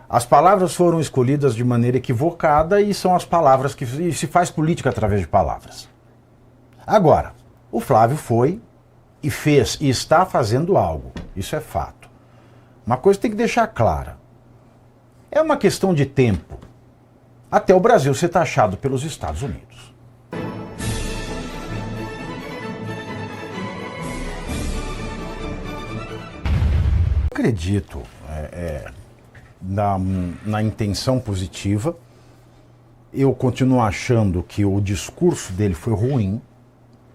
As palavras foram escolhidas de maneira equivocada e são as palavras que se faz política através de palavras. Agora, o Flávio foi e fez e está fazendo algo. Isso é fato. Uma coisa tem que deixar clara. É uma questão de tempo até o Brasil ser taxado pelos Estados Unidos. Eu acredito na intenção positiva. Eu continuo achando que o discurso dele foi ruim.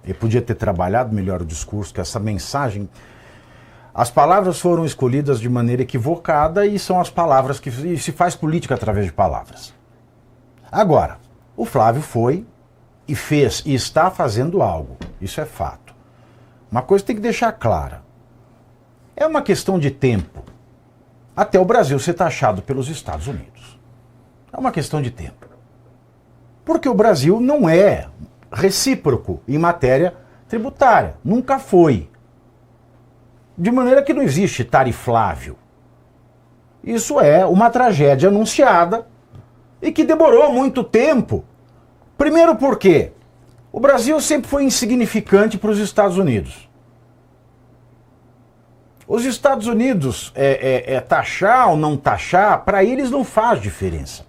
Ele podia ter trabalhado melhor o discurso, que essa mensagem... As palavras foram escolhidas de maneira equivocada e são as palavras que se faz política através de palavras. Agora, o Flávio foi e fez e está fazendo algo. Isso é fato. Uma coisa tem que deixar clara. É uma questão de tempo até o Brasil ser taxado pelos Estados Unidos. É uma questão de tempo. Porque o Brasil não é recíproco em matéria tributária. Nunca foi. De maneira que não existe tariflável. Isso é uma tragédia anunciada e que demorou muito tempo. Primeiro porque o Brasil sempre foi insignificante para os Estados Unidos. Os Estados Unidos, taxar ou não taxar, para eles não faz diferença.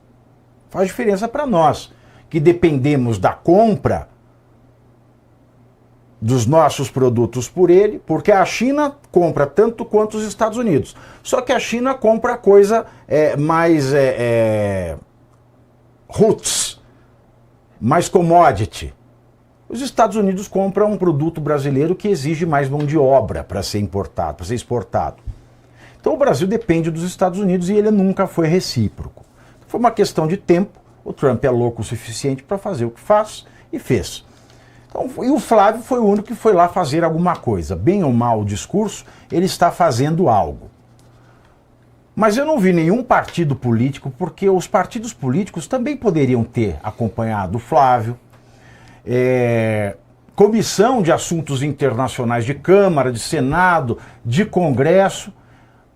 Faz diferença para nós, que dependemos da compra dos nossos produtos por ele, porque a China compra tanto quanto os Estados Unidos. Só que a China compra coisa mais roots, mais commodity. Os Estados Unidos compram um produto brasileiro que exige mais mão de obra para ser importado, para ser exportado. Então o Brasil depende dos Estados Unidos e ele nunca foi recíproco. Foi uma questão de tempo. O Trump é louco o suficiente para fazer o que faz e fez. Então, e o Flávio foi o único que foi lá fazer alguma coisa. Bem ou mal o discurso, ele está fazendo algo. Mas eu não vi nenhum partido político, porque os partidos políticos também poderiam ter acompanhado o Flávio. Comissão de Assuntos Internacionais de Câmara, de Senado, de Congresso.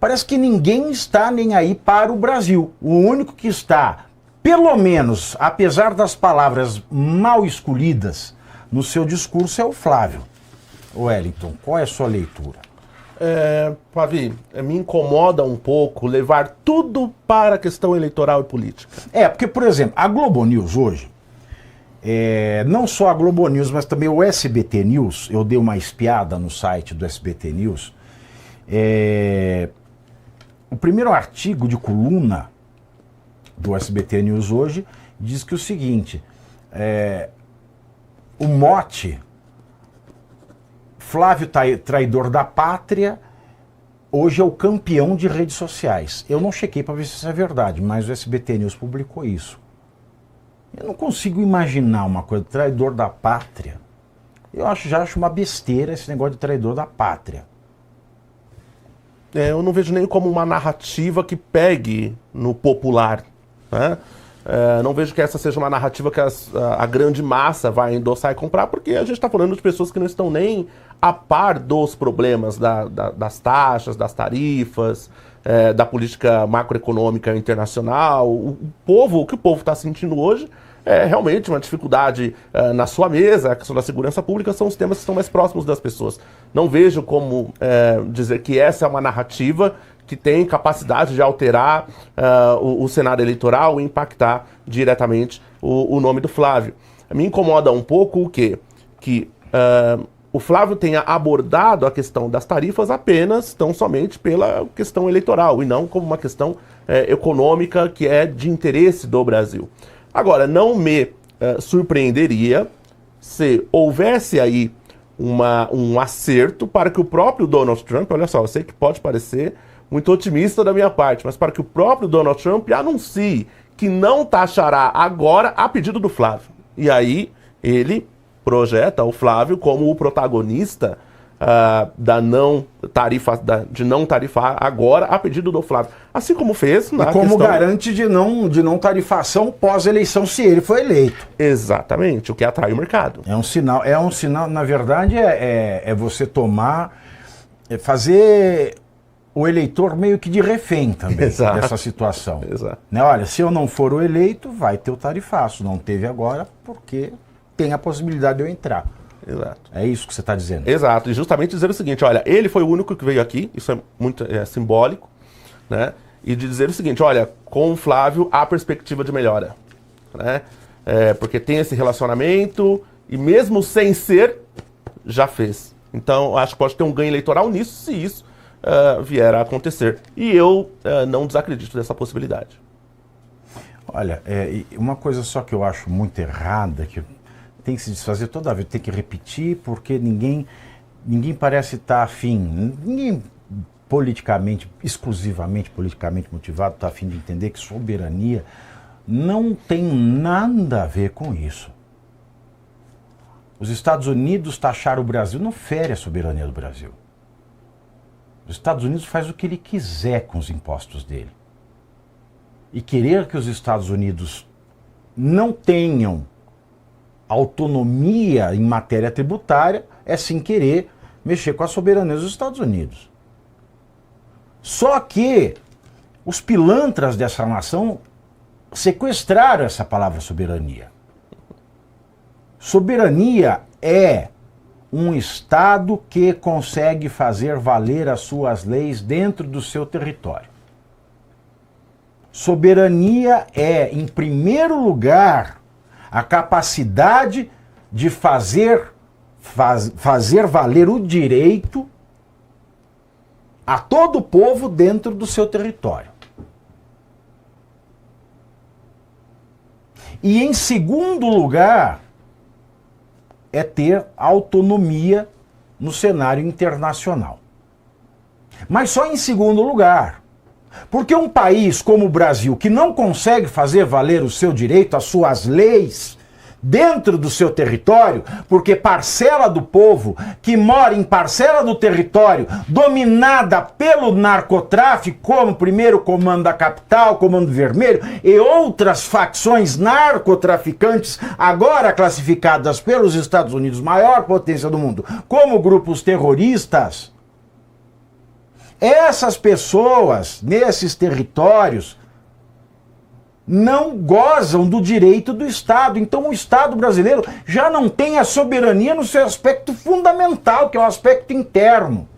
Parece que ninguém está nem aí para o Brasil. O único que está, pelo menos, apesar das palavras mal escolhidas no seu discurso, é o Flávio. Wellington, qual é a sua leitura? Pavi, me incomoda um pouco levar tudo para a questão eleitoral e política. Porque, por exemplo, a Globo News hoje, não só a Globo News, mas também o SBT News, eu dei uma espiada no site do SBT News, o primeiro artigo de coluna do SBT News hoje diz que o seguinte, o mote Flávio traidor da pátria hoje é o campeão de redes sociais. Eu não chequei para ver se isso é verdade, mas o SBT News publicou isso. Eu não consigo imaginar uma coisa, traidor da pátria. Já acho uma besteira esse negócio de traidor da pátria. Eu não vejo nem como uma narrativa que pegue no popular, né? Não vejo que essa seja uma narrativa que a grande massa vai endossar e comprar, porque a gente está falando de pessoas que não estão nem a par dos problemas das taxas, das tarifas, da política macroeconômica internacional. O que o povo está sentindo hoje é realmente uma dificuldade na sua mesa. A questão da segurança pública são os temas que estão mais próximos das pessoas. Não vejo como dizer que essa é uma narrativa que tem capacidade de alterar o cenário eleitoral e impactar diretamente o nome do Flávio. Me incomoda um pouco o quê? Que o Flávio tenha abordado a questão das tarifas apenas, tão somente pela questão eleitoral, e não como uma questão econômica que é de interesse do Brasil. Agora, não me surpreenderia se houvesse aí um acerto para que o próprio Donald Trump, olha só, eu sei que pode parecer muito otimista da minha parte, mas para que o próprio Donald Trump anuncie que não taxará agora a pedido do Flávio. E aí ele projeta o Flávio como o protagonista de não tarifar agora a pedido do Flávio. Assim como fez na questão... E como garante de não tarifação pós-eleição se ele for eleito. Exatamente, o que atrai o mercado. É um sinal, na verdade, você fazer o eleitor meio que de refém também Exato. dessa situação. Exato. Né? Olha, se eu não for o eleito, vai ter o tarifaço. Não teve agora porque tem a possibilidade de eu entrar. Exato. É isso que você está dizendo. Exato, e justamente dizer o seguinte, olha, ele foi o único que veio aqui, isso é muito simbólico, né? E de dizer o seguinte, olha, com o Flávio há perspectiva de melhora, né? Porque tem esse relacionamento e mesmo sem ser, já fez. Então, acho que pode ter um ganho eleitoral nisso, se isso vier a acontecer. E eu não desacredito dessa possibilidade. Olha, uma coisa só que eu acho muito errada, que tem que se desfazer toda vez, tem que repetir, porque ninguém parece estar afim, ninguém politicamente, exclusivamente politicamente motivado, está afim de entender que soberania não tem nada a ver com isso. Os Estados Unidos taxaram o Brasil, não fere a soberania do Brasil. Os Estados Unidos faz o que ele quiser com os impostos dele. E querer que os Estados Unidos não tenham autonomia em matéria tributária é sim querer mexer com a soberania dos Estados Unidos. Só que os pilantras dessa nação sequestraram essa palavra soberania. Soberania é um Estado que consegue fazer valer as suas leis dentro do seu território. Soberania é, em primeiro lugar, a capacidade de fazer valer o direito a todo o povo dentro do seu território. E em segundo lugar, é ter autonomia no cenário internacional. Mas só em segundo lugar. Porque um país como o Brasil, que não consegue fazer valer o seu direito, as suas leis, dentro do seu território, porque parcela do povo que mora em parcela do território dominada pelo narcotráfico, como o primeiro Comando da Capital, Comando Vermelho e outras facções narcotraficantes, agora classificadas pelos Estados Unidos, maior potência do mundo, como grupos terroristas, essas pessoas nesses territórios não gozam do direito do Estado. Então o Estado brasileiro já não tem a soberania no seu aspecto fundamental, que é o aspecto interno.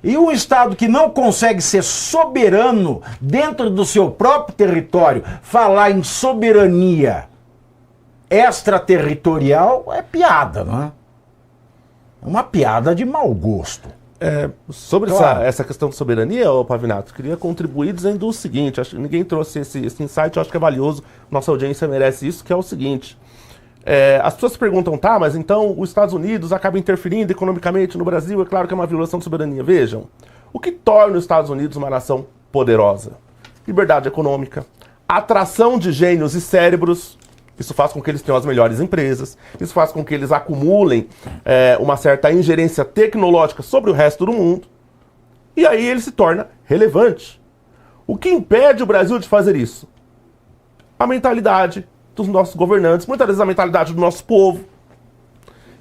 E um Estado que não consegue ser soberano dentro do seu próprio território, falar em soberania extraterritorial é piada, não é? É uma piada de mau gosto. Sobre essa questão de soberania, Pavinato, queria contribuir dizendo o seguinte, acho que ninguém trouxe esse insight, eu acho que é valioso, nossa audiência merece isso, que é o seguinte, as pessoas se perguntam, tá, mas então os Estados Unidos acabam interferindo economicamente no Brasil, é claro que é uma violação de soberania. Vejam, o que torna os Estados Unidos uma nação poderosa? Liberdade econômica, atração de gênios e cérebros. Isso faz com que eles tenham as melhores empresas, isso faz com que eles acumulem uma certa ingerência tecnológica sobre o resto do mundo, e aí ele se torna relevante. O que impede o Brasil de fazer isso? A mentalidade dos nossos governantes, muitas vezes a mentalidade do nosso povo.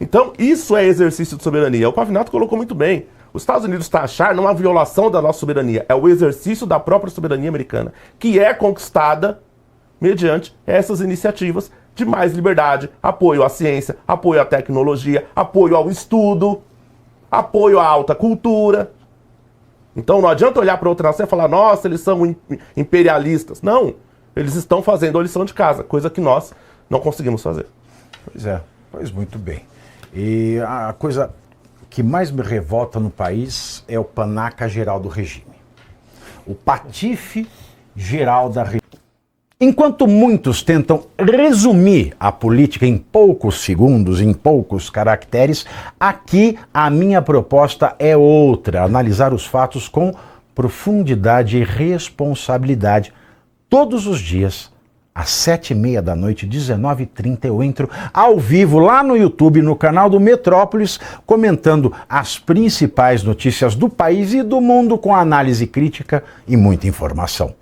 Então, isso é exercício de soberania. O Pavinato colocou muito bem. Os Estados Unidos taxar não é uma violação da nossa soberania, é o exercício da própria soberania americana, que é conquistada mediante essas iniciativas de mais liberdade, apoio à ciência, apoio à tecnologia, apoio ao estudo, apoio à alta cultura. Então não adianta olhar para outra nação e falar, nossa, eles são imperialistas. Não, eles estão fazendo a lição de casa, coisa que nós não conseguimos fazer. Pois muito bem. E a coisa que mais me revolta no país é o panaca geral do regime. O patife geral da regime. Enquanto muitos tentam resumir a política em poucos segundos, em poucos caracteres, aqui a minha proposta é outra: analisar os fatos com profundidade e responsabilidade. Todos os dias, às 7h30 da noite, 19h30, eu entro ao vivo lá no YouTube, no canal do Metrópolis, comentando as principais notícias do país e do mundo com análise crítica e muita informação.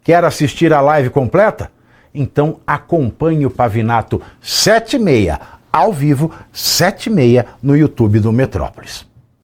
Quer assistir a live completa? Então acompanhe o Pavinato 7h30, ao vivo, 7h30 no YouTube do Metrópolis.